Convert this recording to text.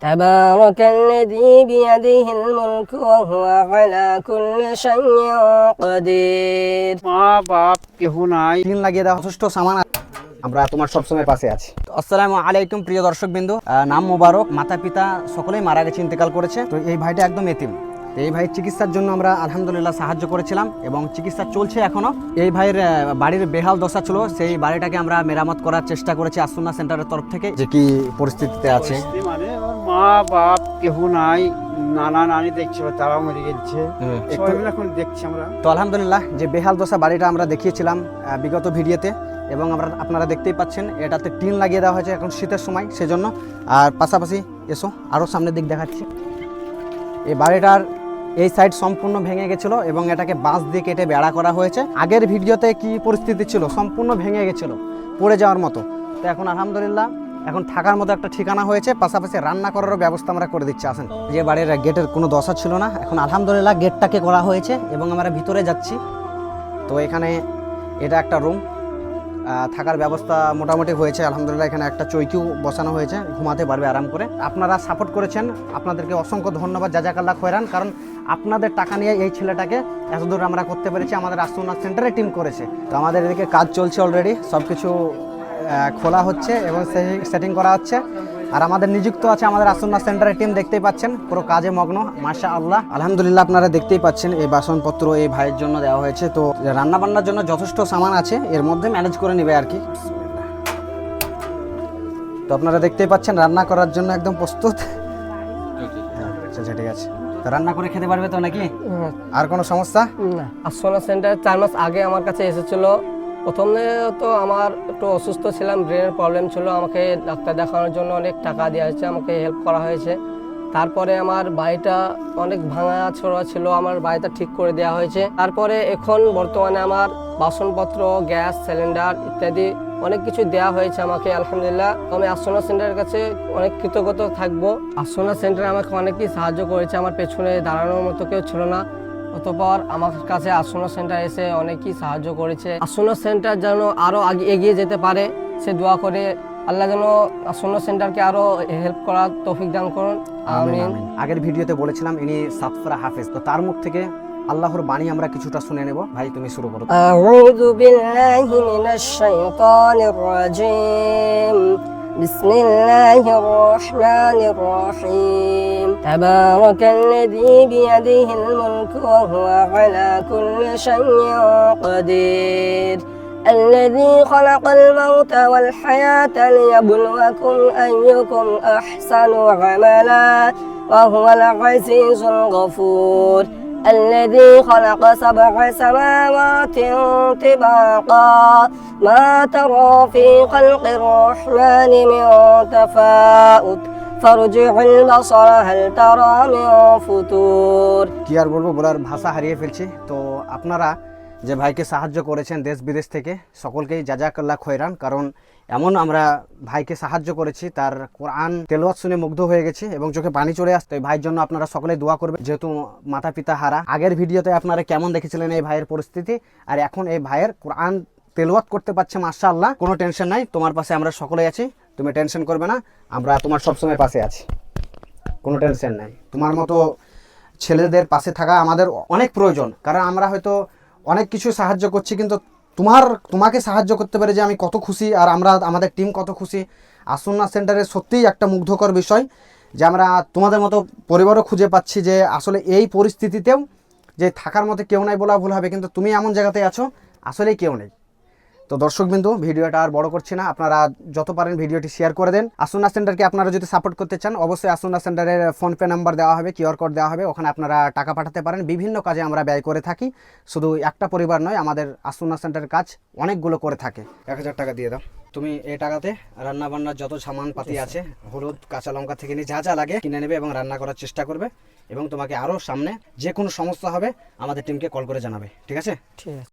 تبارك الذي بيده الملك وهو على كل شيء قدير মা বাপ কেহ নাই, টিন লাগিয়ে দেওয়া যথেষ্ট সামান আমরা তোমার সবসময় পাশে আছি। আসসালামু আলাইকুম প্রিয় দর্শকবৃন্দ, নাম মোবারক। মাতা পিতা সকলেই মারা গেছে, ইন্তেকাল করেছে। তো এই ভাইটা একদম এতিম। তো এই ভাইয়ের চিকিৎসার জন্য আমরা আলহামদুলিল্লাহ সাহায্য করেছিলাম এবং চিকিৎসা চলছে এখনো। এই ভাইয়ের বাড়ির বেহাল দশা ছিল, সেই বাড়িটাকে আমরা মেরামত করার চেষ্টা করেছি আসুন্নাহ সেন্টারের তরফ থেকে। যে কি পরিস্থিতিতে আছে, মানে ওর মা বাপ কেহ নাই, নানা নানি দেখছে তারাও মরে গেছে, সবাই মিলে এখন দেখছি আমরা। তো আলহামদুলিল্লাহ যে বেহাল দশা বাড়িটা আমরা দেখিয়েছিলাম বিগত ভিডিওতে, এবং আপনারা দেখতেই পাচ্ছেন এটাতে টিন লাগিয়ে দেওয়া হয়েছে এখন শীতের সময় সেজন্য। আর পাশাপাশি এসো আরও সামনের দিক দেখাচ্ছি, এই বাড়িটার এই সাইড সম্পূর্ণ ভেঙে গেছিল এবং এটাকে বাঁশ দিয়ে কেটে বেড়া করা হয়েছে। আগের ভিডিওতে কি পরিস্থিতি ছিল, সম্পূর্ণ ভেঙে গেছিল, পড়ে যাওয়ার মতো। তো এখন আলহামদুলিল্লাহ এখন থাকার মতো একটা ঠিকানা হয়েছে, পাশাপাশি রান্না করারও ব্যবস্থা আমরা করে দিচ্ছি। আসেন, যে বাড়ির গেটের কোনো দশা ছিল না, এখন আলহামদুলিল্লাহ গেটটাকে করা হয়েছে এবং আমরা ভিতরে যাচ্ছি। তো এখানে এটা একটা রুম, থাকার ব্যবস্থা মোটামুটি হয়েছে আলহামদুলিল্লাহ। এখানে একটা চৌকিও বসানো হয়েছে, ঘুমাতে পারবে আরাম করে। আপনারা সাপোর্ট করেছেন, আপনাদেরকে অসংখ্য ধন্যবাদ, জাজাকাল্লাহ খয়রান। কারণ আপনাদের টাকা নিয়ে এই ছেলেটাকে এতদূর আমরা করতে পেরেছি, আমাদের আসুন্নাহ সেন্টারে টিম করেছে। তো আমাদের এদিকে কাজ চলছে অলরেডি, সব কিছু খোলা হচ্ছে এবং সেটিং করা হচ্ছে। আর আমাদের নিযুক্ত আছে আমাদের আসুন্নাহ সেন্টারের টিম, দেখতেই পাচ্ছেন পুরো কাজে মগ্ন, মাশাআল্লাহ আলহামদুলিল্লাহ। আপনারা দেখতেই পাচ্ছেন এই বাসনপত্র এই ভাইয়ের জন্য দেওয়া হয়েছে। তো রান্না বান্নার জন্য যথেষ্ট সামান আছে, এর মধ্যে ম্যানেজ করে নেবে আর কি। তো আপনারা দেখতেই পাচ্ছেন রান্না করার জন্য একদম প্রস্তুত। আচ্ছা ঠিক আছে, তো রান্না করে খেতে পারবে তো নাকি? আর কোনো সমস্যা না। আসুন্নাহ সেন্টার 4 মাস আগে আমার কাছে এসেছিল। প্রথমে তো আমার একটু অসুস্থ ছিলাম, ব্রেনের প্রবলেম ছিল, আমাকে ডাক্তার দেখানোর জন্য অনেক টাকা দেওয়া হয়েছে, আমাকে হেল্প করা হয়েছে। তারপরে আমার বাড়িটা অনেক ভাঙা ছোড়া ছিল, আমার বাড়িটা ঠিক করে দেওয়া হয়েছে। তারপরে এখন বর্তমানে আমার বাসনপত্র, গ্যাস সিলিন্ডার ইত্যাদি অনেক কিছু দেওয়া হয়েছে আমাকে আলহামদুলিল্লাহ। আমি আসুন্নাহ সেন্টারের কাছে অনেক কৃতজ্ঞতা থাকবো। আসুন্নাহ সেন্টার আমাকে অনেকই সাহায্য করেছে, আমার পেছনে দাঁড়ানোর মতো কেউ ছিল না। অতঃপর আমার কাছে আসুন্নাহ সেন্টার এসে অনেকই সাহায্য করেছে। আসুন্নাহ সেন্টার যেন আরো আগে এগিয়ে যেতে পারে সে দোয়া করে, আল্লাহ যেন আসুন্নাহ সেন্টারকে আরো হেল্প করার তৌফিক দান করুন, আমিন। আগের ভিডিওতে বলেছিলাম ইনি সাতফরা হাফেজ, তো তার মুখ থেকে আল্লাহর বাণী আমরা কিছুটা শুনে নেব। ভাই তুমি শুরু করো। আউযু বিল্লাহি মিনাশ শাইতানির রাজীম। বিসমিল্লাহির রহমানির রহিম। তাবারাকাল্লাযী বিয়াদিহিল মুলকু ওয়া হুয়া আলা কুল্লি শাইইন কাদির। الذي خلق الموت والحياة ليبلوكم أيكم أحسن عملا وهو العزيز الغفور. الذي خلق 7 سماوات طباقا ما ترى في خلق الرحمن من تفاؤت فارجع البصر هل ترى من فطور। কি আর বলবো, বলার ভাষা হারিয়ে ফেলছি। তো আপনারা যে ভাইকে সাহায্য করেছেন দেশ বিদেশ থেকে, সকলকেই জাজাকাল্লাহ খয়রান। কারণ এমন আমরা ভাইকে সাহায্য করেছি, তার কোরআন তেলাওয়াত শুনে মুগ্ধ হয়ে গেছে এবং চোখে পানি চলে আসছে। এই ভাইয়ের জন্য আপনারা সকলে দোয়া করবেন, যেহেতু মাতা পিতা হারা। আগের ভিডিওতে আপনারা কেমন দেখেছিলেন এই ভাইয়ের পরিস্থিতি, আর এখন এই ভাইয়ের কোরআন তেলাওয়াত করতে পারছে, মাশাআল্লাহ। কোনো টেনশন নাই, তোমার পাশে আমরা সকলেই আছি, তুমি টেনশন করবে না, আমরা তোমার সবসময় পাশে আছি, কোনো টেনশন নাই। তোমার মতো ছেলেদের পাশে থাকা আমাদের অনেক প্রয়োজন, কারণ আমরা হয়তো অনেক কিছু সাহায্য করছি, কিন্তু তোমাকে সাহায্য করতে পারে যে আমি কত খুশি, আর আমাদের টিম কত খুশি। আসুন্নাহ সেন্টারে সত্যিই একটা মুগ্ধকর বিষয় যে আমরা তোমাদের মতো পরিবারও খুঁজে পাচ্ছি, যে আসলে এই পরিস্থিতিতেও যে থাকার মতো কেউ নাই বলা ভুল হবে, কিন্তু তুমি এমন জায়গাতে আছো আসলেই কেউ নেই। তো দর্শকবিন্দু, ভিডিওটা আর বড় করছি না, আপনারা যত পারেন ভিডিওটি শেয়ার করে দেন। আসুন্নাহ সেন্টারকে আপনারা যদি সাপোর্ট করতে চান, অবশ্যই আসুন্নাহ সেন্টারের ফোনপে নাম্বার দেওয়া হবে, কিউআর কোড দেওয়া হবে, ওখানে আপনারা টাকা পাঠাতে পারেন। বিভিন্ন কাজে আমরা ব্যয় করে থাকি, শুধু একটা পরিবার নয়, আমাদের আসুন্নাহ সেন্টারের কাজ অনেকগুলো করে থাকে। 1000 টাকা দিয়ে দাও। তুমি এই টাকাতে রান্না বান্নার যত সামান পাতি আছে, হলুদ, কাঁচা লঙ্কা থেকে নিয়ে যা যা লাগে কিনে নেবে এবং রান্না করার চেষ্টা করবে, এবং তোমাকে আরও সামনে যে কোনো সমস্যা হবে আমাদের টিমকে কল করে জানাবে, ঠিক আছে? ঠিক আছে।